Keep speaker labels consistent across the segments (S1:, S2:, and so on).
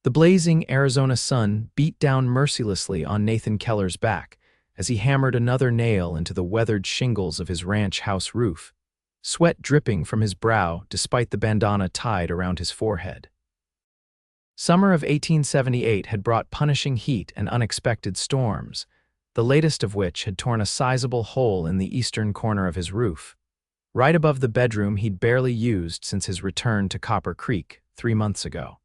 S1: The blazing Arizona sun beat down mercilessly on Nathan Keller's back as he hammered another nail into the weathered shingles of his ranch house roof, sweat dripping from his brow despite the bandana tied around his forehead. Summer of 1878 had brought punishing heat and unexpected storms, the latest of which had torn a sizable hole in the eastern corner of his roof, right above the bedroom he'd barely used since his return to Copper Creek 3 months ago.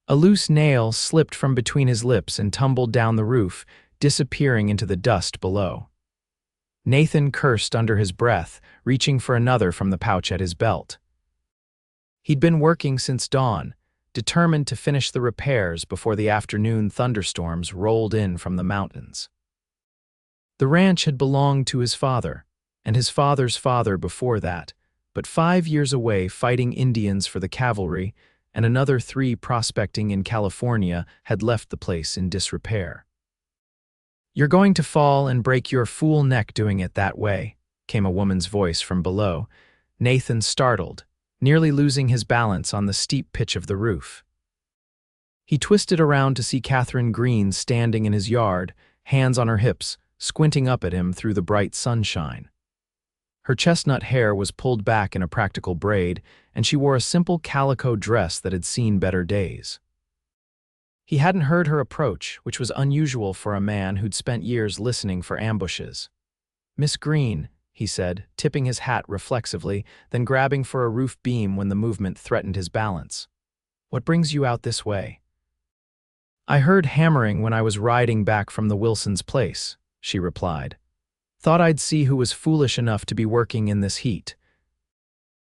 S1: A loose nail slipped from between his lips and tumbled down the roof, disappearing into the dust below. Nathan cursed under his breath, reaching for another from the pouch at his belt. He'd been working since dawn, determined to finish the repairs before the afternoon thunderstorms rolled in from the mountains. The ranch had belonged to his father, and his father's father before that, but 5 years away fighting Indians for the cavalry, and another 3 prospecting in California had left the place in disrepair. "You're going to fall and break your fool neck doing it that way," came a woman's voice from below. Nathan startled, nearly losing his balance on the steep pitch of the roof. He twisted around to see Katherine Greene standing in his yard, hands on her hips, squinting up at him through the bright sunshine. Her chestnut hair was pulled back in a practical braid, and she wore a simple calico dress that had seen better days. He hadn't heard her approach, which was unusual for a man who'd spent years listening for ambushes. "Miss Greene," he said, tipping his hat reflexively, then grabbing for a roof beam when the movement threatened his balance. "What brings you out this way?" "I heard hammering when I was riding back from the Wilsons' place," she replied. "Thought I'd see who was foolish enough to be working in this heat."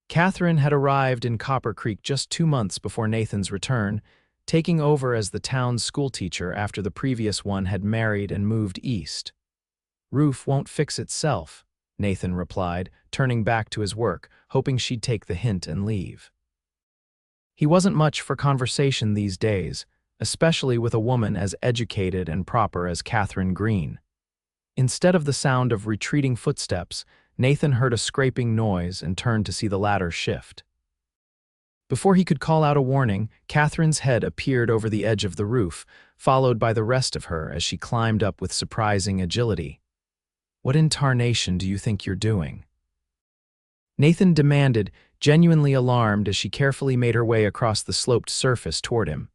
S1: Katherine had arrived in Copper Creek just 2 months before Nathan's return, taking over as the town's schoolteacher after the previous one had married and moved east. "Roof won't fix itself," Nathan replied, turning back to his work, hoping she'd take the hint and leave. He wasn't much for conversation these days, especially with a woman as educated and proper as Katherine Greene. Instead of the sound of retreating footsteps, Nathan heard a scraping noise and turned to see the ladder shift. Before he could call out a warning, Katherine's head appeared over the edge of the roof, followed by the rest of her as she climbed up with surprising agility. "What in tarnation do you think you're doing?" Nathan demanded, genuinely alarmed as she carefully made her way across the sloped surface toward him.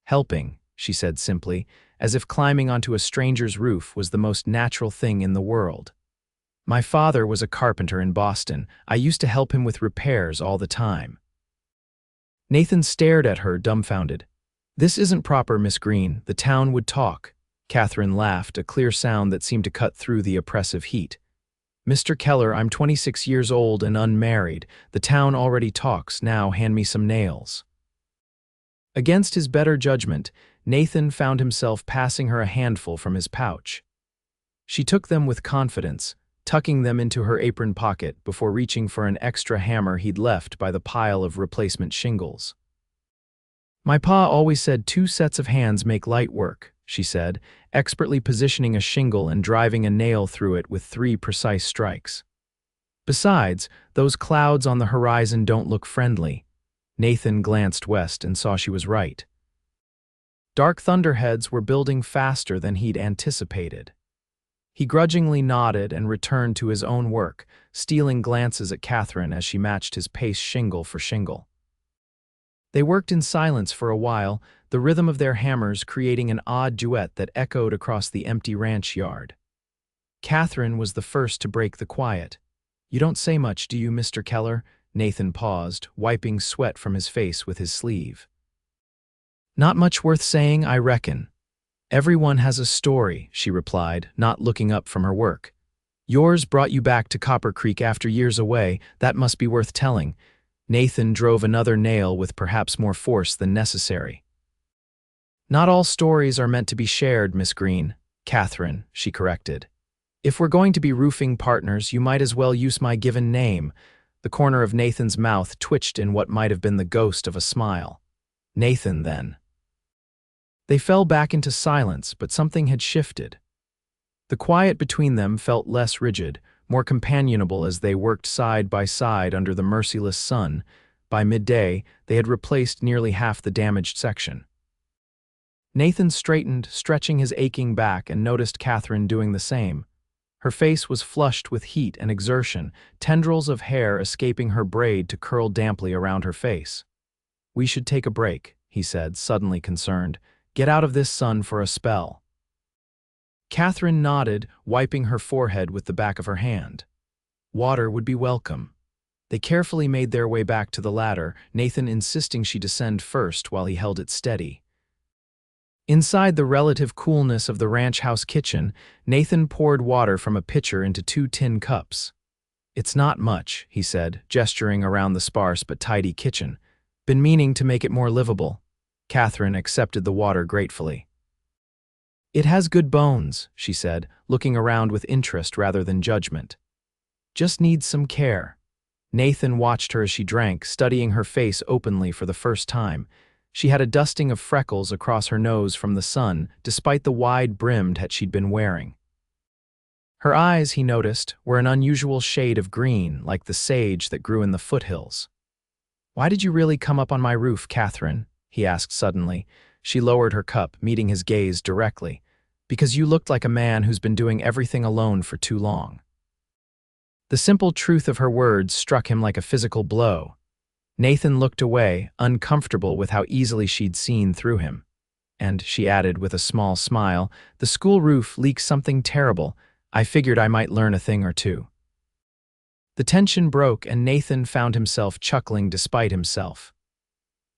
S1: "Helping," she said simply, as if climbing onto a stranger's roof was the most natural thing in the world. "My father was a carpenter in Boston. I used to help him with repairs all the time." Nathan stared at her, dumbfounded. "This isn't proper, Miss Greene. The town would talk." Katherine laughed, a clear sound that seemed to cut through the oppressive heat. "Mr. Keller, I'm 26 years old and unmarried. The town already talks. Now hand me some nails." Against his better judgment, Nathan found himself passing her a handful from his pouch. She took them with confidence, tucking them into her apron pocket before reaching for an extra hammer he'd left by the pile of replacement shingles. "My pa always said 2 sets of hands make light work," she said, expertly positioning a shingle and driving a nail through it with 3 precise strikes. "Besides, those clouds on the horizon don't look friendly." Nathan glanced west and saw she was right. Dark thunderheads were building faster than he'd anticipated. He grudgingly nodded and returned to his own work, stealing glances at Katherine as she matched his pace shingle for shingle. They worked in silence for a while, the rhythm of their hammers creating an odd duet that echoed across the empty ranch yard. Katherine was the first to break the quiet. "You don't say much, do you, Mr. Keller?" Nathan paused, wiping sweat from his face with his sleeve. "Not much worth saying, I reckon. Everyone has a story," she replied, not looking up from her work. "Yours brought you back to Copper Creek after years away. That must be worth telling." Nathan drove another nail with perhaps more force than necessary. "Not all stories are meant to be shared, Miss Greene." "Katherine," she corrected. "If we're going to be roofing partners, you might as well use my given name." The corner of Nathan's mouth twitched in what might have been the ghost of a smile. "Nathan, then." They fell back into silence, but something had shifted. The quiet between them felt less rigid, more companionable as they worked side by side under the merciless sun. By midday, they had replaced nearly half the damaged section. Nathan straightened, stretching his aching back, and noticed Katherine doing the same. Her face was flushed with heat and exertion, tendrils of hair escaping her braid to curl damply around her face. "We should take a break," he said, suddenly concerned. "Get out of this sun for a spell." Katherine nodded, wiping her forehead with the back of her hand. Water would be welcome. They carefully made their way back to the ladder, Nathan insisting she descend first while he held it steady. Inside the relative coolness of the ranch house kitchen, Nathan poured water from a pitcher into 2 tin cups. "It's not much," he said, gesturing around the sparse but tidy kitchen. "Been meaning to make it more livable." Katherine accepted the water gratefully. "It has good bones," she said, looking around with interest rather than judgment. "Just needs some care." Nathan watched her as she drank, studying her face openly for the first time. She had a dusting of freckles across her nose from the sun, despite the wide brimmed hat she'd been wearing. Her eyes, he noticed, were an unusual shade of green, like the sage that grew in the foothills. "Why did you really come up on my roof, Katherine?" he asked suddenly. She lowered her cup, meeting his gaze directly. "Because you looked like a man who's been doing everything alone for too long." The simple truth of her words struck him like a physical blow. Nathan looked away, uncomfortable with how easily she'd seen through him. And she added with a small smile, "The school roof leaks something terrible. I figured I might learn a thing or two." The tension broke and Nathan found himself chuckling despite himself.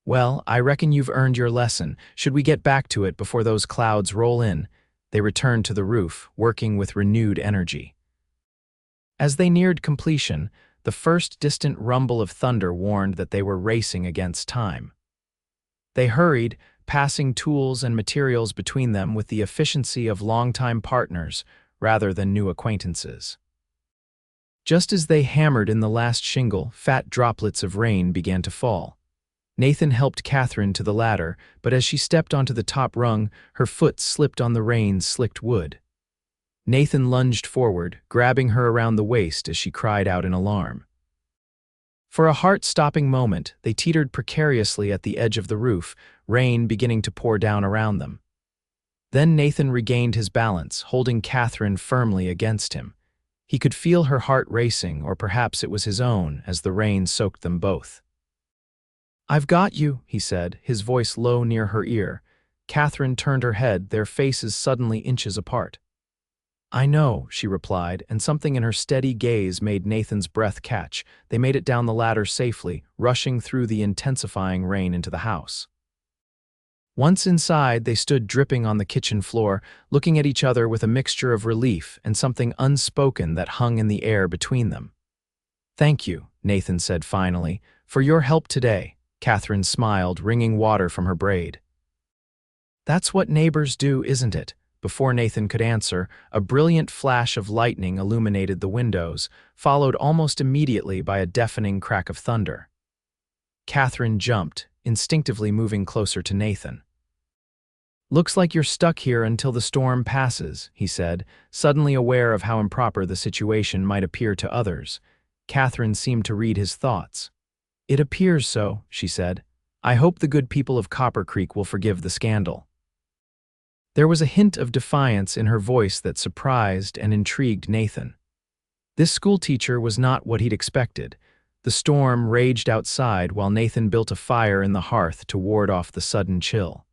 S1: "Well, I reckon you've earned your lesson. Should we get back to it before those clouds roll in?" They returned to the roof, working with renewed energy. As they neared completion, the first distant rumble of thunder warned that they were racing against time. They hurried, passing tools and materials between them with the efficiency of longtime partners rather than new acquaintances. Just as they hammered in the last shingle, fat droplets of rain began to fall. Nathan helped Katherine to the ladder, but as she stepped onto the top rung, her foot slipped on the rain-slicked wood. Nathan lunged forward, grabbing her around the waist as she cried out in alarm. For a heart-stopping moment, they teetered precariously at the edge of the roof, rain beginning to pour down around them. Then Nathan regained his balance, holding Katherine firmly against him. He could feel her heart racing, or perhaps it was his own, as the rain soaked them both. "I've got you," he said, his voice low near her ear. Katherine turned her head, their faces suddenly inches apart. "I know," she replied, and something in her steady gaze made Nathan's breath catch. They made it down the ladder safely, rushing through the intensifying rain into the house. Once inside, they stood dripping on the kitchen floor, looking at each other with a mixture of relief and something unspoken that hung in the air between them. "Thank you," Nathan said finally, "for your help today." Katherine smiled, wringing water from her braid. "That's what neighbors do, isn't it?" Before Nathan could answer, a brilliant flash of lightning illuminated the windows, followed almost immediately by a deafening crack of thunder. Katherine jumped, instinctively moving closer to Nathan. "Looks like you're stuck here until the storm passes," he said, suddenly aware of how improper the situation might appear to others. Katherine seemed to read his thoughts. "It appears so," she said. "I hope the good people of Copper Creek will forgive the scandal." There was a hint of defiance in her voice that surprised and intrigued Nathan. This schoolteacher was not what he'd expected. The storm raged outside while Nathan built a fire in the hearth to ward off the sudden chill.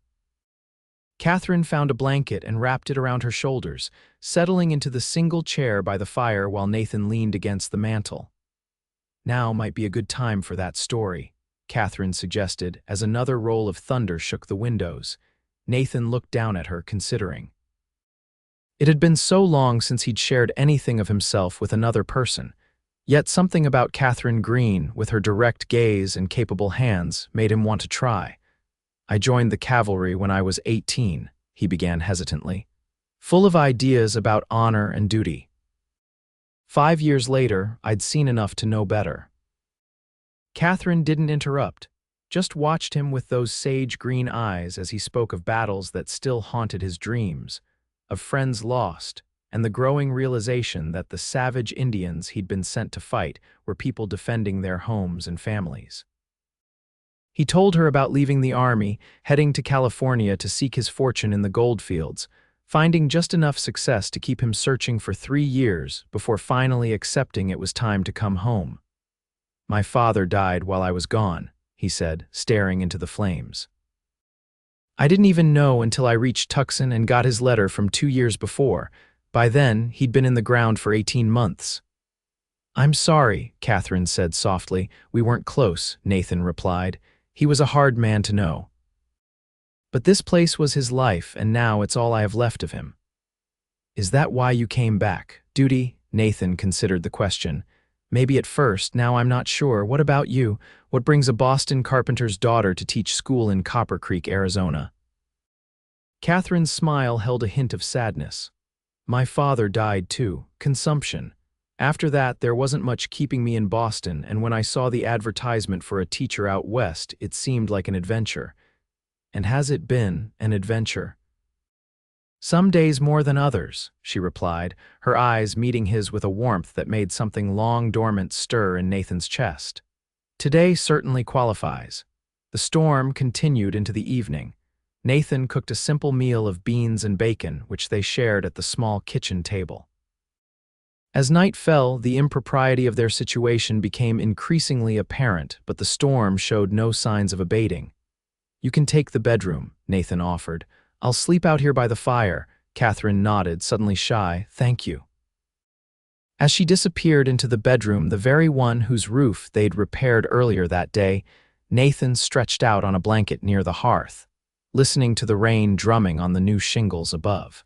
S1: Katherine found a blanket and wrapped it around her shoulders, settling into the single chair by the fire while Nathan leaned against the mantel. "Now might be a good time for that story," Katherine suggested as another roll of thunder shook the windows. Nathan looked down at her, considering. It had been so long since he'd shared anything of himself with another person, yet something about Katherine Greene, with her direct gaze and capable hands, made him want to try. "I joined the cavalry when I was 18, he began hesitantly, full of ideas about honor and duty. 5 years later, I'd seen enough to know better." Katherine didn't interrupt, just watched him with those sage green eyes as he spoke of battles that still haunted his dreams, of friends lost, and the growing realization that the savage Indians he'd been sent to fight were people defending their homes and families. He told her about leaving the army, heading to California to seek his fortune in the gold fields, finding just enough success to keep him searching for 3 years before finally accepting it was time to come home. "My father died while I was gone," he said, staring into the flames. "I didn't even know until I reached Tucson and got his letter from 2 years before. By then, he'd been in the ground for 18 months. "I'm sorry," Katherine said softly. "We weren't close," Nathan replied. "He was a hard man to know. But this place was his life, and now it's all I have left of him." "Is that why you came back? Duty?" Nathan considered the question. "Maybe at first, now I'm not sure. What about you? What brings a Boston carpenter's daughter to teach school in Copper Creek, Arizona?" Katherine's smile held a hint of sadness. "My father died too. Consumption. After that, there wasn't much keeping me in Boston, and when I saw the advertisement for a teacher out west, it seemed like an adventure. And has it been an adventure?" "Some days more than others," she replied, her eyes meeting his with a warmth that made something long dormant stir in Nathan's chest. "Today certainly qualifies." The storm continued into the evening. Nathan cooked a simple meal of beans and bacon, which they shared at the small kitchen table. As night fell, the impropriety of their situation became increasingly apparent, but the storm showed no signs of abating. "You can take the bedroom," Nathan offered. "I'll sleep out here by the fire." Katherine nodded, suddenly shy. "Thank you." As she disappeared into the bedroom, the very one whose roof they'd repaired earlier that day, Nathan stretched out on a blanket near the hearth, listening to the rain drumming on the new shingles above.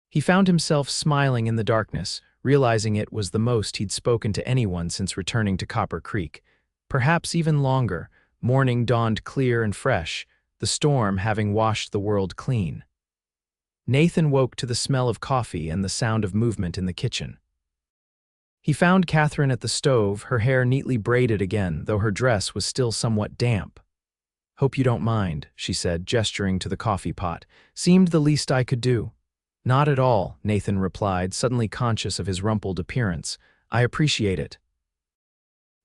S1: He found himself smiling in the darkness, realizing it was the most he'd spoken to anyone since returning to Copper Creek. Perhaps even longer. Morning dawned clear and fresh, the storm having washed the world clean. Nathan woke to the smell of coffee and the sound of movement in the kitchen. He found Katherine at the stove, her hair neatly braided again, though her dress was still somewhat damp. "Hope you don't mind," she said, gesturing to the coffee pot. "Seemed the least I could do." "Not at all," Nathan replied, suddenly conscious of his rumpled appearance. "I appreciate it."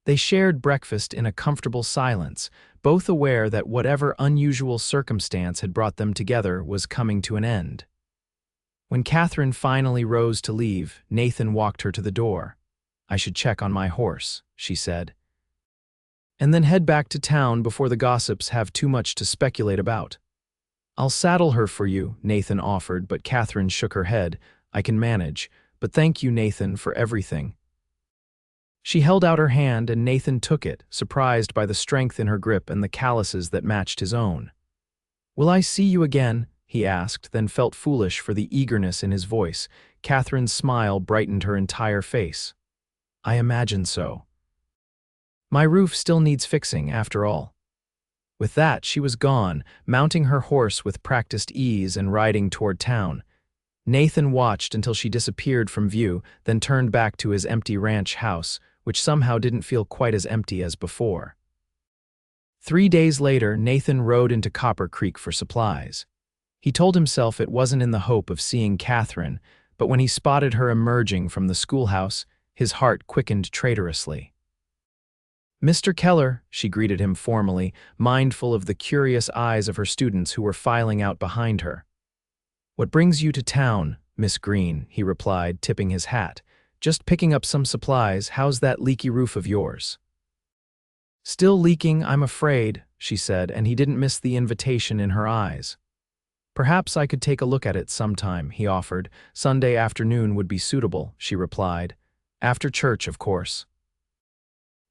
S1: They shared breakfast in a comfortable silence, both aware that whatever unusual circumstance had brought them together was coming to an end. When Katherine finally rose to leave, Nathan walked her to the door. "I should check on my horse," she said. "And then head back to town before the gossips have too much to speculate about." "I'll saddle her for you," Nathan offered, but Katherine shook her head. "I can manage, but thank you, Nathan, for everything." She held out her hand, and Nathan took it, surprised by the strength in her grip and the calluses that matched his own. "Will I see you again?" he asked, then felt foolish for the eagerness in his voice. Katherine's smile brightened her entire face. "I imagine so. My roof still needs fixing, after all." With that, she was gone, mounting her horse with practiced ease and riding toward town. Nathan watched until she disappeared from view, then turned back to his empty ranch house, which somehow didn't feel quite as empty as before. 3 days later, Nathan rode into Copper Creek for supplies. He told himself it wasn't in the hope of seeing Katherine, but when he spotted her emerging from the schoolhouse, his heart quickened traitorously. "Mr. Keller," she greeted him formally, mindful of the curious eyes of her students who were filing out behind her. "What brings you to town, Miss Greene?" he replied, tipping his hat. "Just picking up some supplies. How's that leaky roof of yours?" "Still leaking, I'm afraid," she said, and he didn't miss the invitation in her eyes. "Perhaps I could take a look at it sometime," he offered. "Sunday afternoon would be suitable," she replied. "After church, of course."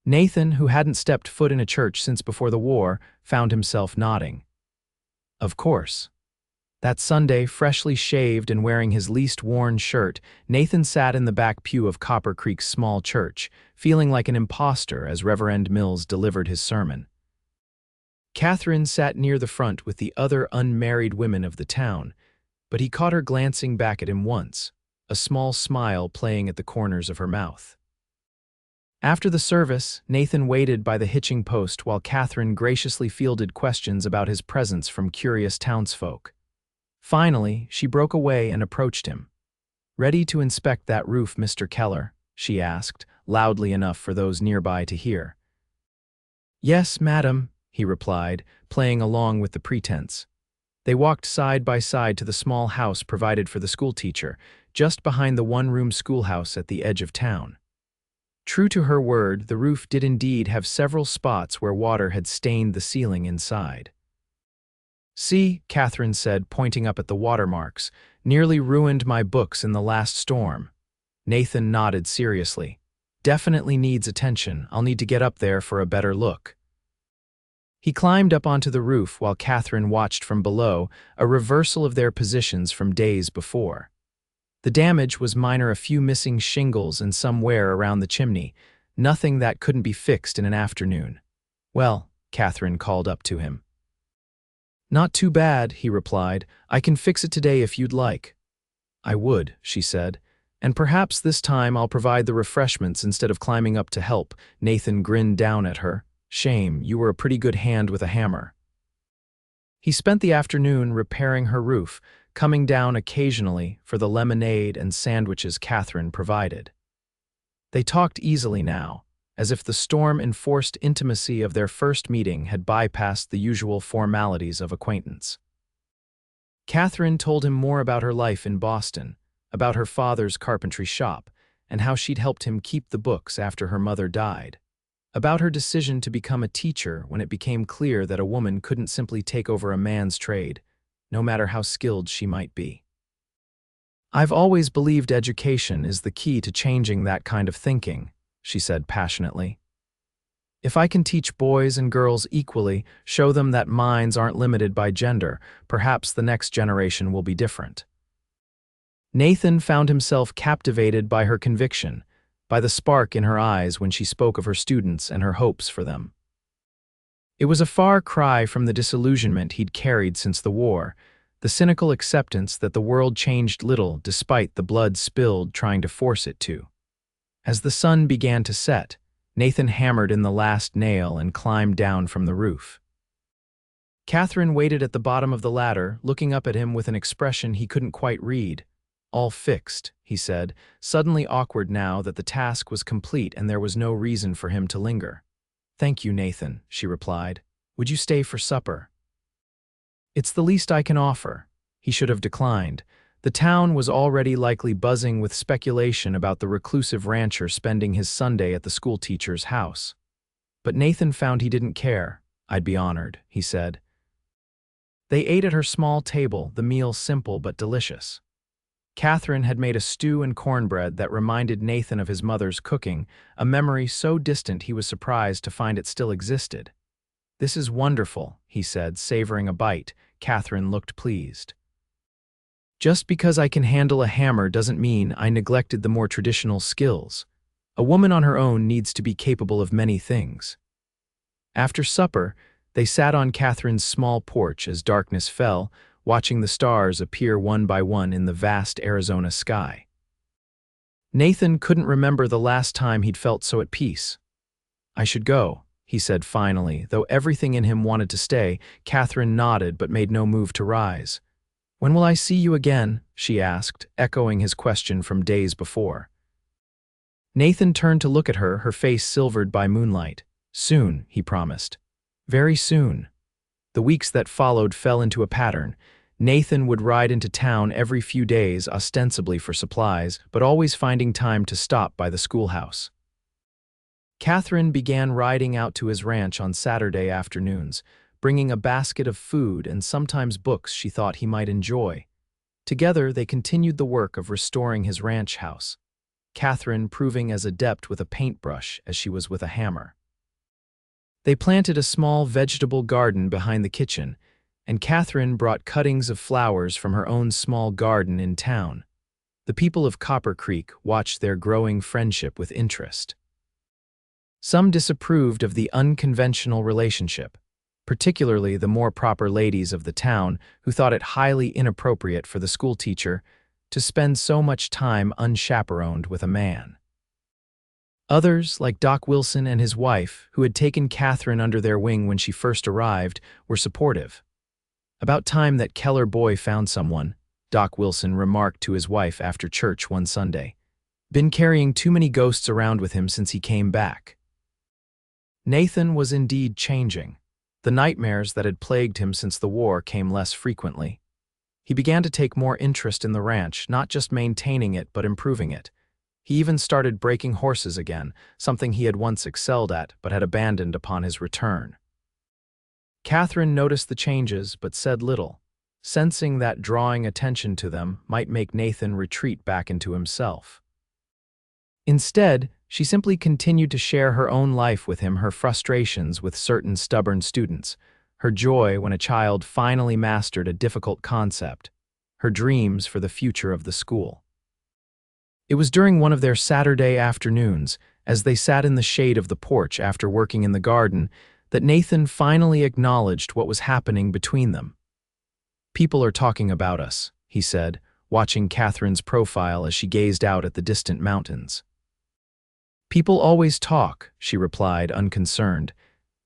S1: Nathan, who hadn't stepped foot in a church since before the war, found himself nodding. Of course. That Sunday, freshly shaved and wearing his least worn shirt, Nathan sat in the back pew of Copper Creek's small church, feeling like an imposter as Reverend Mills delivered his sermon. Katherine sat near the front with the other unmarried women of the town, but he caught her glancing back at him once, a small smile playing at the corners of her mouth. After the service, Nathan waited by the hitching post while Katherine graciously fielded questions about his presence from curious townsfolk. Finally, she broke away and approached him. "Ready to inspect that roof, Mr. Keller?" she asked, loudly enough for those nearby to hear. "Yes, madam," he replied, playing along with the pretense. They walked side by side to the small house provided for the schoolteacher, just behind the one-room schoolhouse at the edge of town. True to her word, the roof did indeed have several spots where water had stained the ceiling inside. "See," Katherine said, pointing up at the watermarks, "nearly ruined my books in the last storm." Nathan nodded seriously. "Definitely needs attention. I'll need to get up there for a better look." He climbed up onto the roof while Katherine watched from below, a reversal of their positions from days before. The damage was minor, a few missing shingles and some wear around the chimney, nothing that couldn't be fixed in an afternoon. "Well," Katherine called up to him. "Not too bad," he replied. "I can fix it today if you'd like." "I would," she said. "And perhaps this time I'll provide the refreshments instead of climbing up to help." Nathan grinned down at her. "Shame, you were a pretty good hand with a hammer." He spent the afternoon repairing her roof, coming down occasionally for the lemonade and sandwiches Katherine provided. They talked easily now, as if the storm-enforced intimacy of their first meeting had bypassed the usual formalities of acquaintance. Katherine told him more about her life in Boston, about her father's carpentry shop, and how she'd helped him keep the books after her mother died. About her decision to become a teacher when it became clear that a woman couldn't simply take over a man's trade, no matter how skilled she might be. "I've always believed education is the key to changing that kind of thinking," she said passionately. "If I can teach boys and girls equally, show them that minds aren't limited by gender, perhaps the next generation will be different." Nathan found himself captivated by her conviction, by the spark in her eyes when she spoke of her students and her hopes for them. It was a far cry from the disillusionment he'd carried since the war, the cynical acceptance that the world changed little despite the blood spilled trying to force it to. As the sun began to set, Nathan hammered in the last nail and climbed down from the roof. Katherine waited at the bottom of the ladder, looking up at him with an expression he couldn't quite read. "All fixed," he said, suddenly awkward now that the task was complete and there was no reason for him to linger. "Thank you, Nathan," she replied. "Would you stay for supper?" "It's the least I can offer." He should have declined. The town was already likely buzzing with speculation about the reclusive rancher spending his Sunday at the schoolteacher's house. But Nathan found he didn't care. "I'd be honored," he said. They ate at her small table, the meal simple but delicious. Katherine had made a stew and cornbread that reminded Nathan of his mother's cooking, a memory so distant he was surprised to find it still existed. "This is wonderful," he said, savoring a bite. Katherine looked pleased. "Just because I can handle a hammer doesn't mean I neglected the more traditional skills. A woman on her own needs to be capable of many things." After supper, they sat on Katherine's small porch as darkness fell, watching the stars appear one by one in the vast Arizona sky. Nathan couldn't remember the last time he'd felt so at peace. "I should go," he said finally, though everything in him wanted to stay. Katherine nodded but made no move to rise. "When will I see you again?" she asked, echoing his question from days before. Nathan turned to look at her, her face silvered by moonlight. "Soon," he promised. "Very soon." The weeks that followed fell into a pattern. Nathan would ride into town every few days, ostensibly for supplies, but always finding time to stop by the schoolhouse. Katherine began riding out to his ranch on Saturday afternoons, bringing a basket of food and sometimes books she thought he might enjoy. Together, they continued the work of restoring his ranch house, Katherine proving as adept with a paintbrush as she was with a hammer. They planted a small vegetable garden behind the kitchen, and Katherine brought cuttings of flowers from her own small garden in town. The people of Copper Creek watched their growing friendship with interest. Some disapproved of the unconventional relationship, particularly the more proper ladies of the town who thought it highly inappropriate for the schoolteacher to spend so much time unchaperoned with a man. Others, like Doc Wilson and his wife, who had taken Katherine under their wing when she first arrived, were supportive. "About time that Keller boy found someone," Doc Wilson remarked to his wife after church one Sunday. "Been carrying too many ghosts around with him since he came back." Nathan was indeed changing. The nightmares that had plagued him since the war came less frequently. He began to take more interest in the ranch, not just maintaining it but improving it. He even started breaking horses again, something he had once excelled at but had abandoned upon his return. Katherine noticed the changes but said little, sensing that drawing attention to them might make Nathan retreat back into himself. Instead, she simply continued to share her own life with him, her frustrations with certain stubborn students, her joy when a child finally mastered a difficult concept, her dreams for the future of the school. It was during one of their Saturday afternoons, as they sat in the shade of the porch after working in the garden, that Nathan finally acknowledged what was happening between them. "People are talking about us," he said, watching Katherine's profile as she gazed out at the distant mountains. "People always talk," she replied, unconcerned.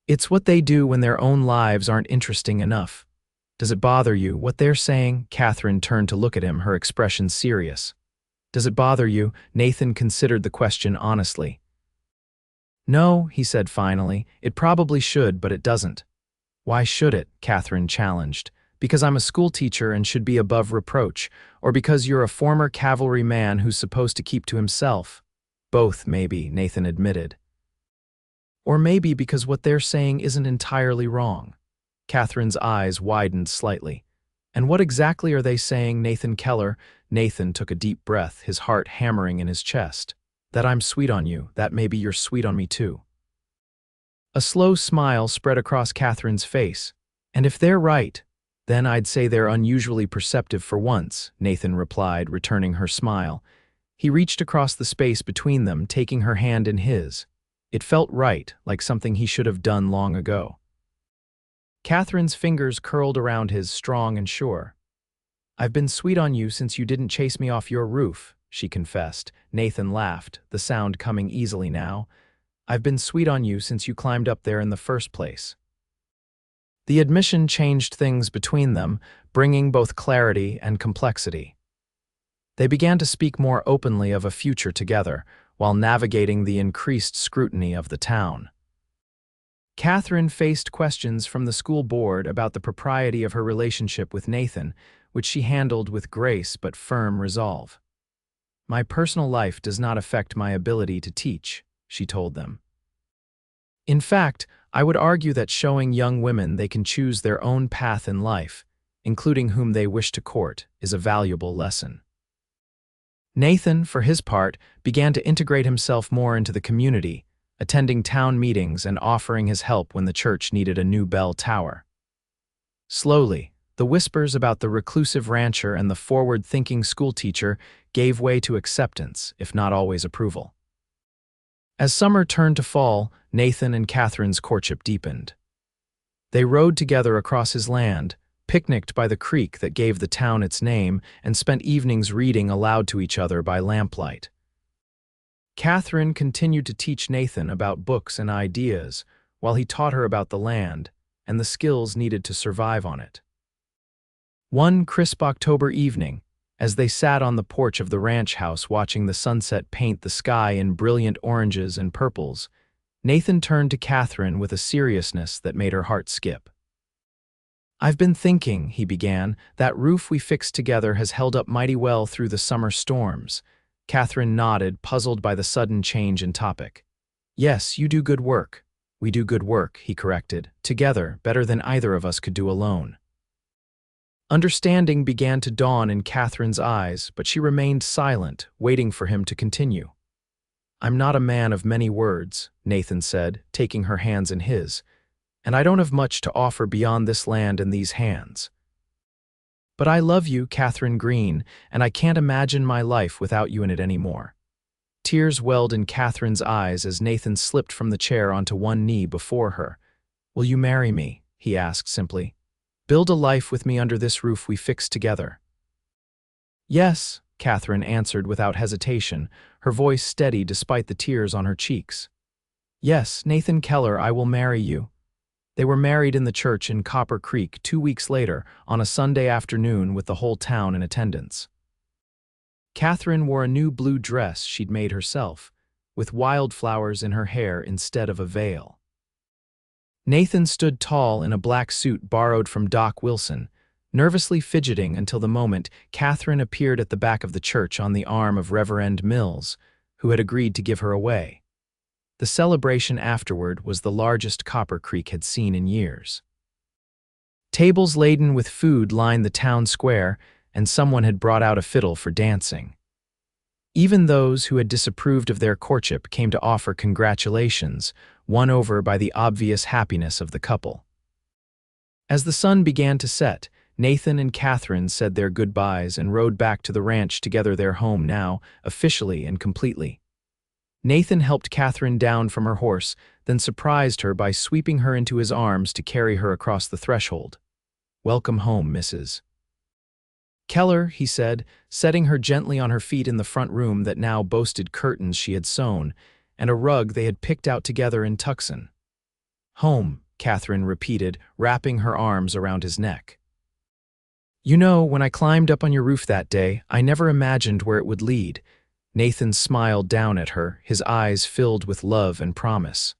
S1: "It's what they do when their own lives aren't interesting enough. Does it bother you, what they're saying?" Katherine turned to look at him, her expression serious. "Does it bother you?" Nathan considered the question honestly. "No," he said finally. "It probably should, but it doesn't." "Why should it?" Katherine challenged. "Because I'm a schoolteacher and should be above reproach, or because you're a former cavalry man who's supposed to keep to himself?" "Both, maybe," Nathan admitted. "Or maybe because what they're saying isn't entirely wrong." Katherine's eyes widened slightly. "And what exactly are they saying, Nathan Keller?" Nathan took a deep breath, his heart hammering in his chest. "That I'm sweet on you, that maybe you're sweet on me too." A slow smile spread across Katherine's face. "And if they're right, then I'd say they're unusually perceptive for once," Nathan replied, returning her smile. He reached across the space between them, taking her hand in his. It felt right, like something he should have done long ago. Katherine's fingers curled around his, strong and sure. "I've been sweet on you since you didn't chase me off your roof," she confessed. Nathan laughed, the sound coming easily now. "I've been sweet on you since you climbed up there in the first place." The admission changed things between them, bringing both clarity and complexity. They began to speak more openly of a future together, while navigating the increased scrutiny of the town. Katherine faced questions from the school board about the propriety of her relationship with Nathan, which she handled with grace but firm resolve. "My personal life does not affect my ability to teach," she told them. "In fact, I would argue that showing young women they can choose their own path in life, including whom they wish to court, is a valuable lesson." Nathan, for his part, began to integrate himself more into the community, attending town meetings and offering his help when the church needed a new bell tower. Slowly, the whispers about the reclusive rancher and the forward-thinking schoolteacher gave way to acceptance, if not always approval. As summer turned to fall, Nathan and Katherine's courtship deepened. They rode together across his land, picnicked by the creek that gave the town its name, and spent evenings reading aloud to each other by lamplight. Katherine continued to teach Nathan about books and ideas, while he taught her about the land and the skills needed to survive on it. One crisp October evening, as they sat on the porch of the ranch house watching the sunset paint the sky in brilliant oranges and purples, Nathan turned to Katherine with a seriousness that made her heart skip. "I've been thinking," he began, "that roof we fixed together has held up mighty well through the summer storms." Katherine nodded, puzzled by the sudden change in topic. "Yes, you do good work." "We do good work," he corrected, "together, better than either of us could do alone." Understanding began to dawn in Katherine's eyes, but she remained silent, waiting for him to continue. "I'm not a man of many words," Nathan said, taking her hands in his, "and I don't have much to offer beyond this land and these hands. But I love you, Katherine Greene, and I can't imagine my life without you in it anymore." Tears welled in Katherine's eyes as Nathan slipped from the chair onto one knee before her. "Will you marry me?" he asked simply. "Build a life with me under this roof we fixed together." "Yes," Katherine answered without hesitation, her voice steady despite the tears on her cheeks. "Yes, Nathan Keller, I will marry you." They were married in the church in Copper Creek 2 weeks later, on a Sunday afternoon with the whole town in attendance. Katherine wore a new blue dress she'd made herself, with wildflowers in her hair instead of a veil. Nathan stood tall in a black suit borrowed from Doc Wilson, nervously fidgeting until the moment Katherine appeared at the back of the church on the arm of Reverend Mills, who had agreed to give her away. The celebration afterward was the largest Copper Creek had seen in years. Tables laden with food lined the town square, and someone had brought out a fiddle for dancing. Even those who had disapproved of their courtship came to offer congratulations, won over by the obvious happiness of the couple. As the sun began to set, Nathan and Katherine said their goodbyes and rode back to the ranch together, their home now, officially and completely. Nathan helped Katherine down from her horse, then surprised her by sweeping her into his arms to carry her across the threshold. "Welcome home, Mrs. Keller," he said, setting her gently on her feet in the front room that now boasted curtains she had sewn, and a rug they had picked out together in Tucson. "Home," Katherine repeated, wrapping her arms around his neck. "You know, when I climbed up on your roof that day, I never imagined where it would lead." Nathan smiled down at her, his eyes filled with love and promise.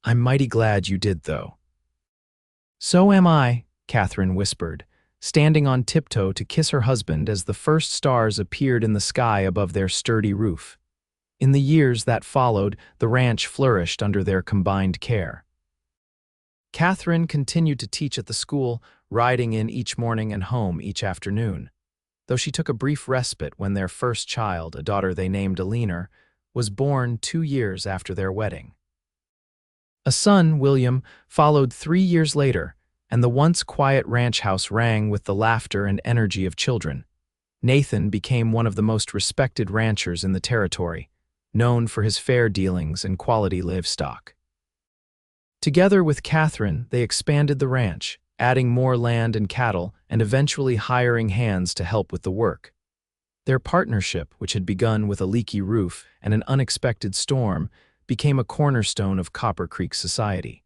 S1: "I'm mighty glad you did, though." "So am I," Katherine whispered, standing on tiptoe to kiss her husband as the first stars appeared in the sky above their sturdy roof. In the years that followed, the ranch flourished under their combined care. Katherine continued to teach at the school, riding in each morning and home each afternoon, though she took a brief respite when their first child, a daughter they named Alina, was born 2 years after their wedding. A son, William, followed 3 years later, and the once quiet ranch house rang with the laughter and energy of children. Nathan became one of the most respected ranchers in the territory, known for his fair dealings and quality livestock. Together with Katherine, they expanded the ranch, adding more land and cattle, and eventually hiring hands to help with the work. Their partnership, which had begun with a leaky roof and an unexpected storm, became a cornerstone of Copper Creek society.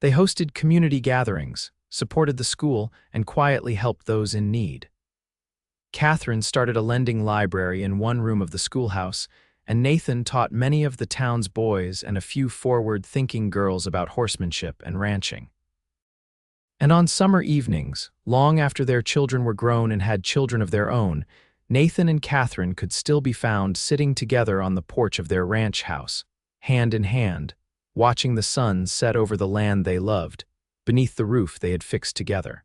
S1: They hosted community gatherings, supported the school, and quietly helped those in need. Katherine started a lending library in one room of the schoolhouse, and Nathan taught many of the town's boys and a few forward-thinking girls about horsemanship and ranching. And on summer evenings, long after their children were grown and had children of their own, Nathan and Katherine could still be found sitting together on the porch of their ranch house, hand in hand, watching the sun set over the land they loved, beneath the roof they had fixed together.